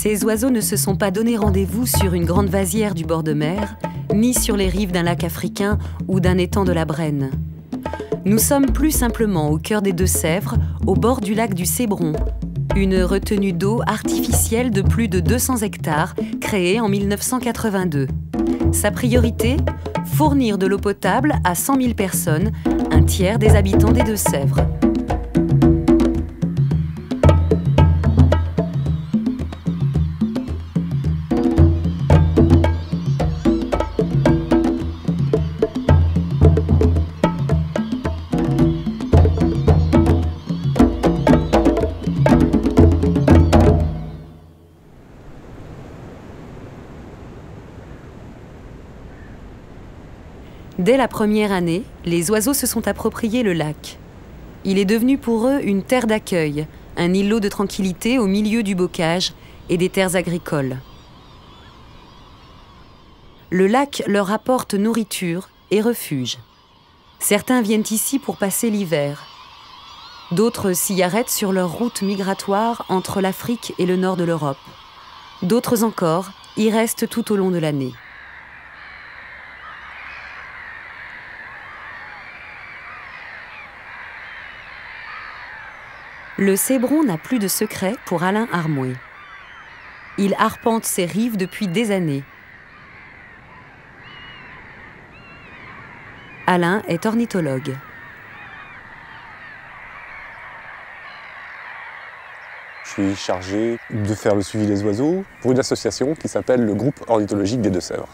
Ces oiseaux ne se sont pas donné rendez-vous sur une grande vasière du bord de mer, ni sur les rives d'un lac africain ou d'un étang de la Brenne. Nous sommes plus simplement au cœur des Deux-Sèvres, au bord du lac du Cébron, une retenue d'eau artificielle de plus de 200 hectares, créée en 1982. Sa priorité ? Fournir de l'eau potable à 100 000 personnes, un tiers des habitants des Deux-Sèvres. Dès la première année, les oiseaux se sont appropriés le lac. Il est devenu pour eux une terre d'accueil, un îlot de tranquillité au milieu du bocage et des terres agricoles. Le lac leur apporte nourriture et refuge. Certains viennent ici pour passer l'hiver. D'autres s'y arrêtent sur leur route migratoire entre l'Afrique et le nord de l'Europe. D'autres encore y restent tout au long de l'année. Le Cébron n'a plus de secret pour Alain Armouet. Il arpente ses rives depuis des années. Alain est ornithologue. Je suis chargé de faire le suivi des oiseaux pour une association qui s'appelle le Groupe ornithologique des Deux-Sèvres.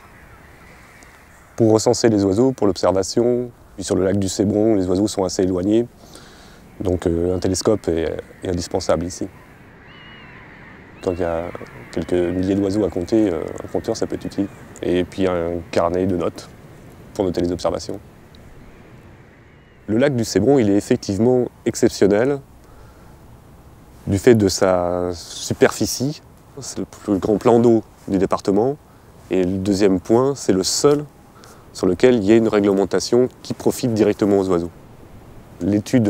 Pour recenser les oiseaux, pour l'observation, puis sur le lac du Cébron, les oiseaux sont assez éloignés. Donc un télescope est indispensable ici. Quand il y a quelques milliers d'oiseaux à compter, un compteur ça peut être utile. Et puis un carnet de notes pour noter les observations. Le lac du Cébron, il est effectivement exceptionnel du fait de sa superficie. C'est le plus grand plan d'eau du département. Et le deuxième point, c'est le seul sur lequel il y a une réglementation qui profite directement aux oiseaux. L'étude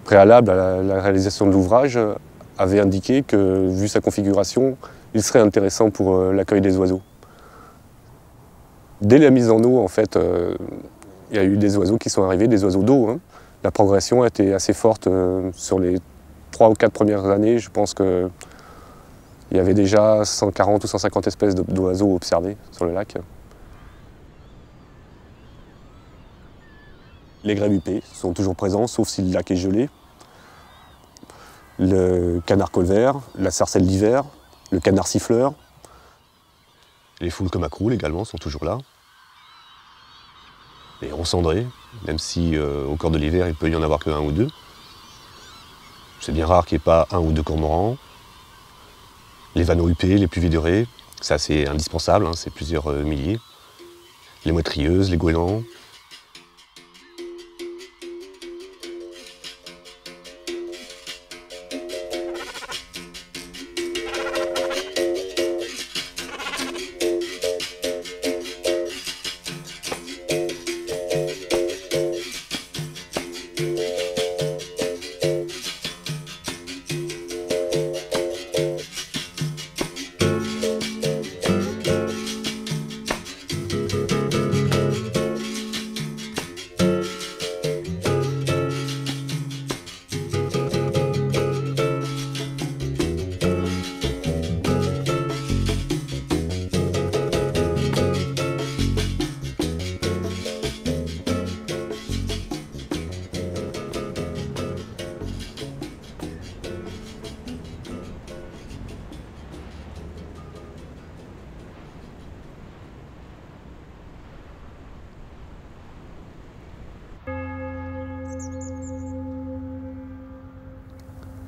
préalable à la réalisation de l'ouvrage avait indiqué que, vu sa configuration, il serait intéressant pour l'accueil des oiseaux. Dès la mise en eau, en fait, il y a eu des oiseaux qui sont arrivés, des oiseaux d'eau. Hein. La progression a été assez forte sur les 3 ou 4 premières années. Je pense qu'il y avait déjà 140 ou 150 espèces d'oiseaux observés sur le lac. Les grèves-huppés sont toujours présents, sauf si le lac est gelé. Le canard colvert, la sarcelle d'hiver, le canard siffleur. Les foules comme accroules également sont toujours là. Les hérons cendrés, même si au cours de l'hiver il peut y en avoir qu'un ou deux. C'est bien rare qu'il n'y ait pas un ou deux cormorans. Les vanneaux huppés, les pluvidurés, c'est assez indispensable, hein, c'est plusieurs milliers. Les mouettes rieuses, les goélands.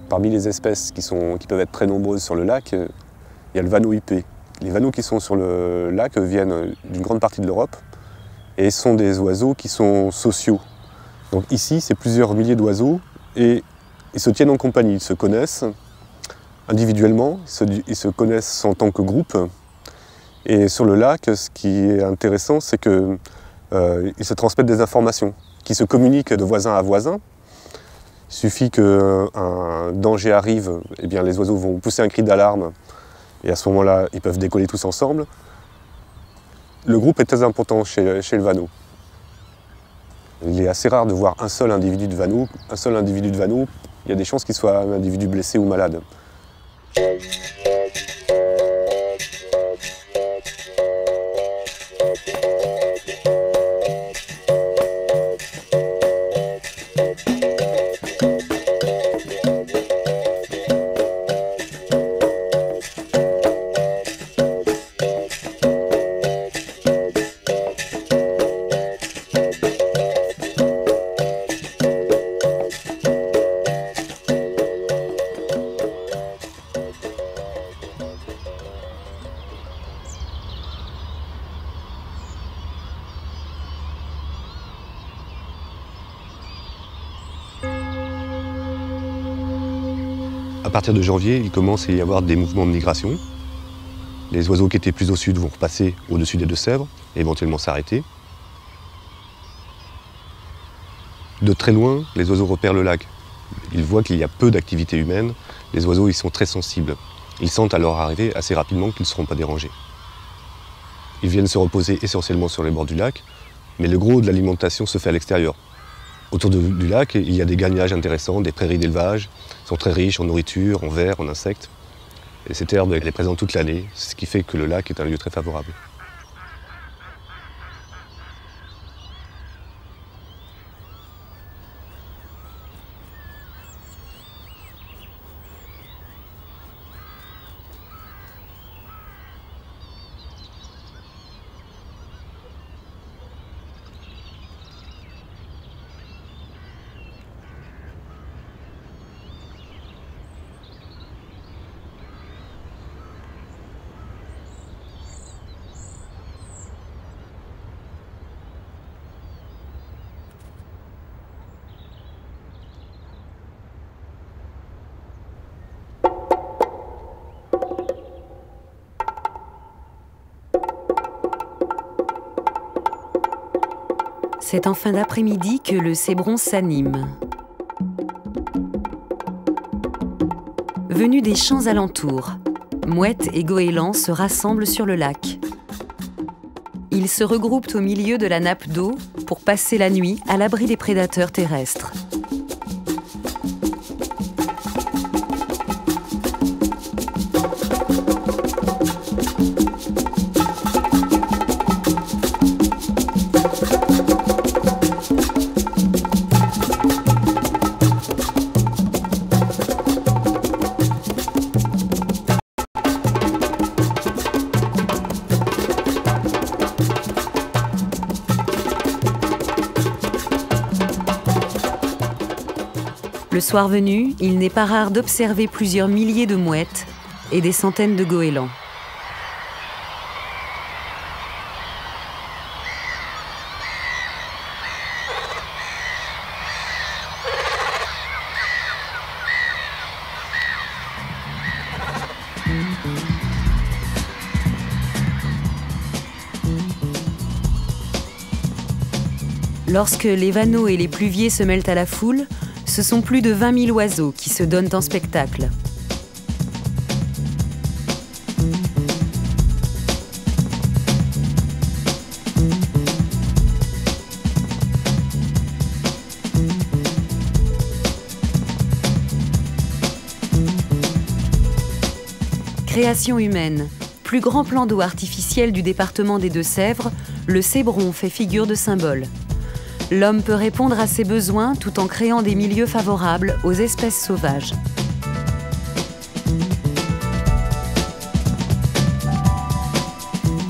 Parmi les espèces qui peuvent être très nombreuses sur le lac, il y a le vanneau huppé. Les vanneaux qui sont sur le lac viennent d'une grande partie de l'Europe et sont des oiseaux qui sont sociaux. Donc ici, c'est plusieurs milliers d'oiseaux et ils se tiennent en compagnie, ils se connaissent individuellement, ils se connaissent en tant que groupe. Et sur le lac, ce qui est intéressant, c'est qu'ils se transmettent des informations qui se communiquent de voisin à voisin. Il suffit qu'un danger arrive, eh bien les oiseaux vont pousser un cri d'alarme Et à ce moment-là, ils peuvent décoller tous ensemble. Le groupe est très important chez le vanneau. Il est assez rare de voir un seul individu de vanneau. Un seul individu de vanneau, il y a des chances qu'il soit un individu blessé ou malade. À partir de janvier, il commence à y avoir des mouvements de migration. Les oiseaux qui étaient plus au sud vont repasser au-dessus des Deux-Sèvres et éventuellement s'arrêter. De très loin, les oiseaux repèrent le lac. Ils voient qu'il y a peu d'activité humaine. Les oiseaux y sont très sensibles. Ils sentent à leur arrivée assez rapidement qu'ils ne seront pas dérangés. Ils viennent se reposer essentiellement sur les bords du lac, mais le gros de l'alimentation se fait à l'extérieur. Autour du lac, il y a des gagnages intéressants, des prairies d'élevage, sont très riches en nourriture, en vers, en insectes. Et cette herbe, elle est présente toute l'année, ce qui fait que le lac est un lieu très favorable. C'est en fin d'après-midi que le Cébron s'anime. Venus des champs alentours, mouettes et goélands se rassemblent sur le lac. Ils se regroupent au milieu de la nappe d'eau pour passer la nuit à l'abri des prédateurs terrestres. Le soir venu, il n'est pas rare d'observer plusieurs milliers de mouettes et des centaines de goélands. Lorsque les vanneaux et les pluviers se mêlent à la foule, ce sont plus de 20 000 oiseaux qui se donnent en spectacle. Création humaine. Plus grand plan d'eau artificiel du département des Deux-Sèvres, le Cébron fait figure de symbole. L'homme peut répondre à ses besoins tout en créant des milieux favorables aux espèces sauvages.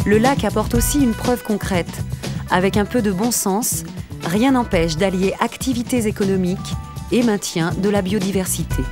Le lac apporte aussi une preuve concrète. Avec un peu de bon sens, rien n'empêche d'allier activités économiques et maintien de la biodiversité.